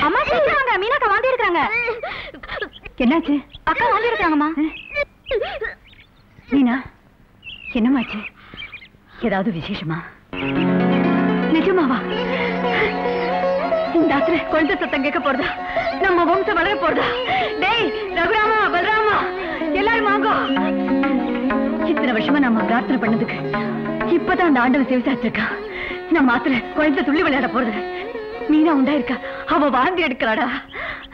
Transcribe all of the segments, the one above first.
அம்மா கேக்குறாங்க, மீனாக்கா வாந்தி இருக்காங்க. என்னாச்சு? அக்கா வாந்தி இருக்காங்கம்மா. மீனா, என்னமாச்சு? ஏதாவது விசேஷமா? நிஜமாவா? இந்த ஆத்திர குழந்தை சத்தம் கேட்க போறதா? நம்ம வம்சம் வளர போறதா? டேய் ரகுராமா, பலராமா, எல்லாரும் வாங்கோ. இத்தனை வருஷமா நம்ம பிரார்த்தனை பண்ணதுக்கு இப்பதான் அந்த ஆண்டவன் செவிசாச்சிருக்கா. நம்ம ஆத்திர குழந்தை துள்ளி விளையாட போறது. மீனா உண்டாயிருக்கா, அவ வாந்தி எடுக்கிறாடா.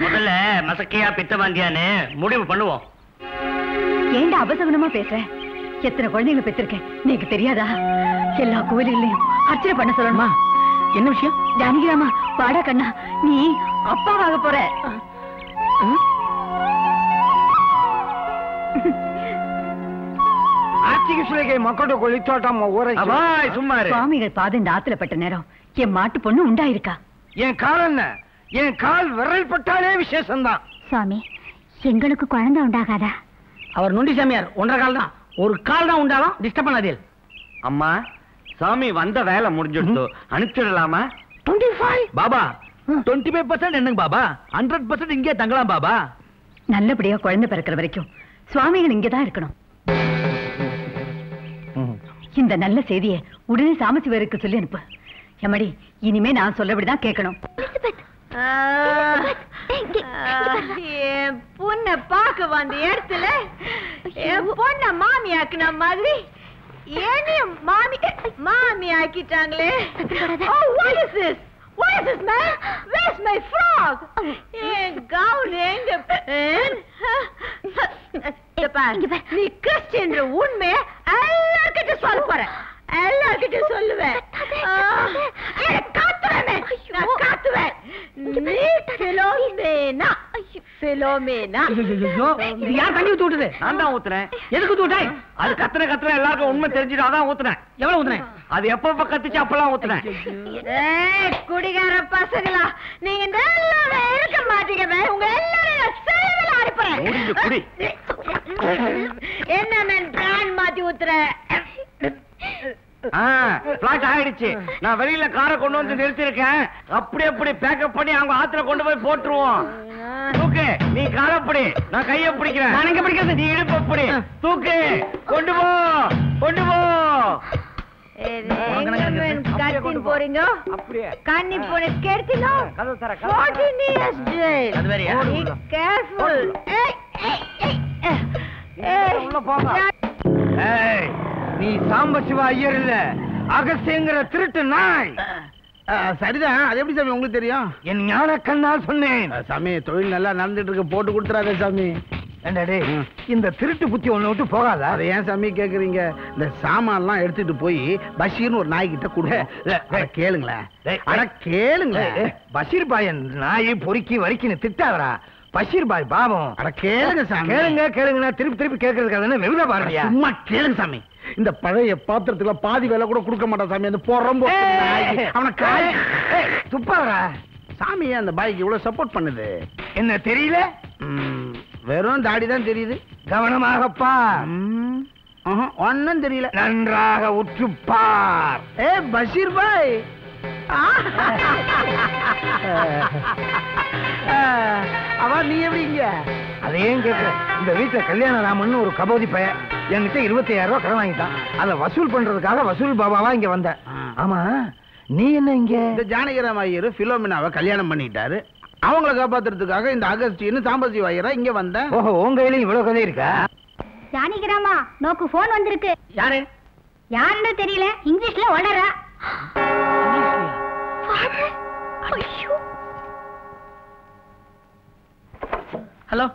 முதல்ல மசக்கையா பித்த வாந்தியான்னு முடிவு பண்ணுவோம். ஏண்டா அபசகுனமா பேசுற? எத்தனை குழந்தைங்களை பெற்றிருக்கேன் நீக்கு தெரியாதா? எல்லா கோயில்களையும் அர்ச்சனை பண்ண சொல்லணுமா? என்ன விஷயம்? ஜானகிராமா, பாடா கண்ணா, நீ அப்பாவாக போற. சுவாமிகள் பாதம் இந்த ஆத்துல பட்ட நேரம் என் மாட்டு பொண்ணு உண்டாயிருக்கா. என் கால் என்ன? என் கால் விரல் பட்டாலே விசேஷம்தான். சுவாமி, எங்களுக்கு குழந்தை உண்டாகாதா? அவர் நொண்டி சாமியார், 1.5 கால் தான். ஒரு கால் தான் உண்டாலும் டிஸ்டர்ப் பண்ணாதே. அம்மா, சாமி வந்த வேலை முடிஞ்சிடுச்சு, அனுப்பிச்சிடலாமா? 25 பாபா, 25% என்னங்க பாபா? 100% இங்கே தங்கலாம் பாபா. நல்லபடியா குழந்தை பிறக்கிற வரைக்கும் சுவாமிகள் இங்கதான் இருக்கணும். இந்த நல்ல செய்தியை உடனே சாமசிவருக்கு சொல்லி அனுப்பு. எமடி, இனிமே நான் சொல்லபடிதான் கேட்கணும். என் பொண்ண பாக்க வந்த இடத்துல என் பொண்ண மாமி ஆக்குன மாதிரி என்னையும் மாமி ஆக்கிட்டாங்களே. What is this? What is this, man? Where's my frog? N gown எங்க? நீ கிறிஸ்டியன் உண்மை எல்லார்கிட்ட சொல்ல போற. எல்லார்கிட்ட சொல்லுவேன். காத்துவேன். நீ பிலோமேனா. பிலோமேனா. யார் தண்ணி ஊத்து விட்டுது? நான் தான் ஊத்துறேன். எதுக்கு ஊத்துட்டேன்? அது கத்துற எல்லாருக்கும் உண்மை தெரிஞ்சுட்டு அதான் ஊத்துறேன். எவ்வளவு ஊத்துறேன்? அது எப்ப கத்துச்சு அப்பெல்லாம் ஊத்துறேன். குடிகார பசங்களா, நீங்க நல்லாவே இருக்க மாட்டீங்க. உங்க எல்லாரும் செலவுல அனுப்புறேன். குடி. என்ன மேன் பிராண்ட் மாத்தி ஊத்துற? பிளாட் ஆயிடுச்சு. நான் வெளியில காரை கொண்டு வந்து நிறுத்திருக்கேன். அப்படி பேக்கப் பண்ணி அவங்க ஆத்துல கொண்டு போய் போட்டுருவோம். தூக்கு, நீ காலப்படி, நான் கைய பிடிக்கிறேன். நான் எங்க பிடிக்கிறது? நீ இடுப்படி தூக்கு. கொண்டு போ. போறீங்க அப்படியே கண்ணி போன கெடுத்தினோ 14 years jail. அது வேறயா? Be careful. உள்ள போங்க. ஏய், நீ சாம்பசிவா ஐயர் இல்ல, அகஸ்தியங்கிற திருட்டு நாய். சரிதான், அது எப்படி சாமி உங்களுக்கு தெரியும்? என் ஞான கண்ணால் சொன்னேன். சாமி, தொழில் நல்லா நடந்துட்டு இருக்கு, போட்டு கொடுத்துறாதே சாமி. இந்த திருட்டு புத்தி ஒண்ணு விட்டு போகாதா? அதை ஏன் சாமி கேக்குறீங்க? இந்த சாமான்லாம் எடுத்துட்டு போய் பஷீர்னு ஒரு நாய் கிட்ட கொடுங்க. கேளுங்களேன், கேளுங்களேன். பஷீர் பாயன் நாய் பொறுக்கி வரிக்கின்னு திட்டாதரா. பஷீர் பாய் பாவம். அட கேளுங்க சாமி. கேளுங்க. திருப்பி கேட்கறதுக்காக வெகுதா பாருங்க. சும்மா கேளுங்க சாமி. இந்த பழைய பாத்திரத்துல பாதி வேலை கூட கொடுக்க மாட்டான் சாமி. அந்த பொறம்போ அவனை காய் துப்பாதரா. சாமி அந்த பாய்க்கு இவ்வளவு சப்போர்ட் பண்ணுது. என்ன தெரியல? வெறும் தாடி தான் தெரியுது. கவனமாகப்பா. ஒன்னும் தெரியல. நன்றாக உற்றுப்பார். பஷீர் பாய், அவ நீ எப்படிங்க? அதையும் கேட்கிறேன். இந்த வீட்டுல கல்யாண ராமன் ஒரு கபோதி பைய என்கிட்ட 25,000 ரூபாய் கடன் வாங்கிட்டான். அதை வசூல் பண்றதுக்காக வசூல் பாபாவா இங்க வந்த. ஆமா, நீ என்ன இங்க? இந்த ஜானகிராம ஐயர் பிலோமினாவை கல்யாணம் பண்ணிட்டாரு. அவங்கள காப்பாத்துறதுக்காக இந்த அகஸ்டின்னு சாம்பசிவ ஐயரா இங்க வந்தேன். ஓஹோ, உங்க கையில இவ்வளவு கதை இருக்கா? ஜானகிராமா, நோக்கு போன் வந்திருக்கு. யாரு? யாருன்னு தெரியல, இங்கிலீஷ்ல வளரா. ஹலோ,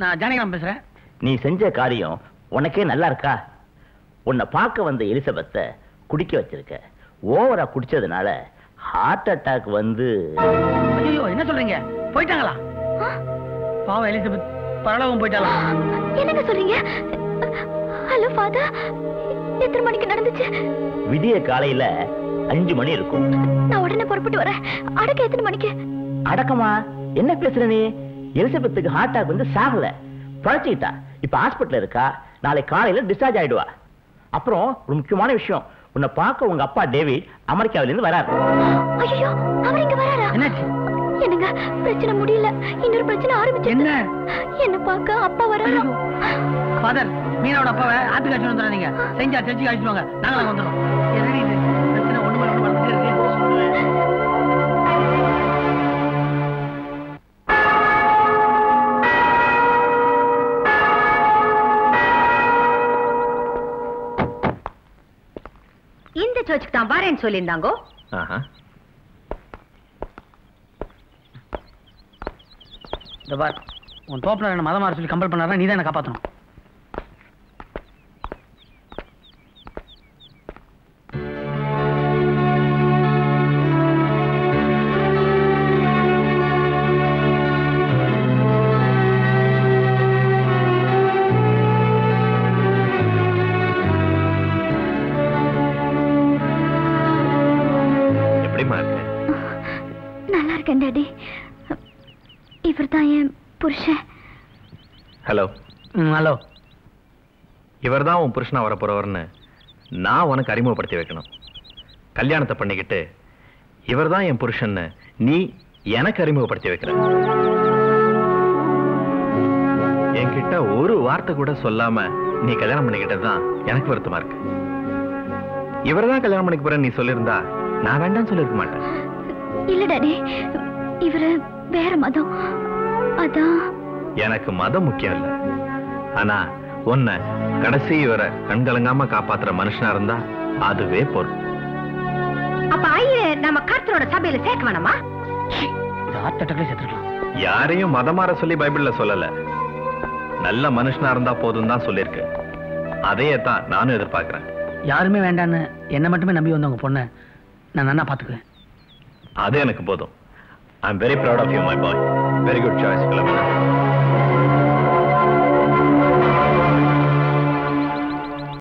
நான் ஜானகிராம் பேசுறேன். நீ செஞ்ச காரியம் உனக்கே நல்லா இருக்கா? உன்னை பார்க்க வந்த எலிசபெத்தை குடிக்க வச்சிருக்க. ஓவரா குடிச்சதுனால ஹார்ட் அட்டாக் வந்து. ஐயோ, என்ன சொல்றீங்க? போயிட்டாங்களா? பாவம் எலிசபெத் பரலோகம் போயிட்டாளா? என்னங்க சொல்றீங்க? ஹலோ ஃபாதர், எத்தனை மணிக்கு நடந்துச்சு? விடிய காலையில 5 மணி இருக்கும். நான் உடனே புறப்பட்டு வரேன். அடக்க எத்தனை மணிக்கு? அடக்கமா? என்ன பேசுற நீ? எலிசபெத்துக்கு ஹார்ட் அட்டாக் வந்து சாகல, பழச்சிட்டா. இப்ப ஹாஸ்பிட்டல் இருக்கா. நாளை காலையில டிஸ்சார்ஜ் ஆயிடுவா. அப்புறம் ஒரு முக்கியமான விஷயம், உன்னை பார்க்க உங்க அப்பா டேவிட் அமெரிக்காவிலிருந்து வராரு. அவர் இங்க வராரா? என்னாச்சு? என்னங்க பிரச்சனை முடியல, இன்னொரு பிரச்சனை ஆரம்பிச்சு. என்ன? என்ன பார்க்க அப்பா வராரா? ஃபாதர், மீனாவோட அப்பாவை ஆத்துக்கு அழைச்சிட்டு வந்துடாதீங்க. செஞ்சா செஞ்சு அழைச்சிட்டு வாங்க, நாங்களும் வந்துடும். என்னடி இது பிரச்சனை ஒண்ணு மேல ஒண்ணு வளர்ந்துட்டே இருக்கு. இந்த சர்ச்சுக்கு தான் வரேன்னு சொல்லியிருந்தாங்கோ. இந்த பார், உன் தோப்புல என்ன மதம் மாற சொல்லி கம்பல் பண்ணாரா, நீ தான் என்ன காப்பாற்றணும். நல்லா இருக்கேன் டாடி. இவர் தான் என் புருஷன். ஹலோ. ஹலோ. இவர் தான் உன் புருஷனா வரப்போறவர்னு நான் உனக்கு அறிமுகப்படுத்தி வைக்கணும். கல்யாணத்தை பண்ணிக்கிட்டு இவர் தான் என் புருஷன்னு நீ எனக்கு அறிமுகப்படுத்தி வைக்கிற. என்கிட்ட ஒரு வார்த்தை கூட சொல்லாம நீ கல்யாணம் பண்ணிக்கிட்டது தான் எனக்கு வருத்தமா இருக்கு. இவர் தான் கல்யாணம் பண்ணிக்க போறேன்னு நீ சொல்லியிருந்தா நான் வேண்டாம்னு சொல்லிருக்க மாட்டேன். இல்ல டாடி, இவரு வேற மதம். அதான். எனக்கு மதம் முக்கியம் இல்ல, ஆனா உன்னை கடைசி வரை கண்கலங்காம காப்பாத்துற மனுஷனா இருந்தா அதுவே பொருள். அப்ப ஐயே நம்ம கர்த்தரோட சபையில சேர்க்க வேணாமா? யாரையும் மதமாற சொல்லி பைபிள்ல சொல்லல, நல்ல மனுஷனா இருந்தா போதும் தான் சொல்லிருக்கு. அதையே தான் நானும் எதிர்பார்க்கிறேன். யாருமே வேண்டான்னு என்ன மட்டுமே நம்பி வந்தவங்க பொண்ணு நான் நல்லா பாத்துக்குவேன். அது எனக்கு போதும். I am very proud of you my boy. Very good choice.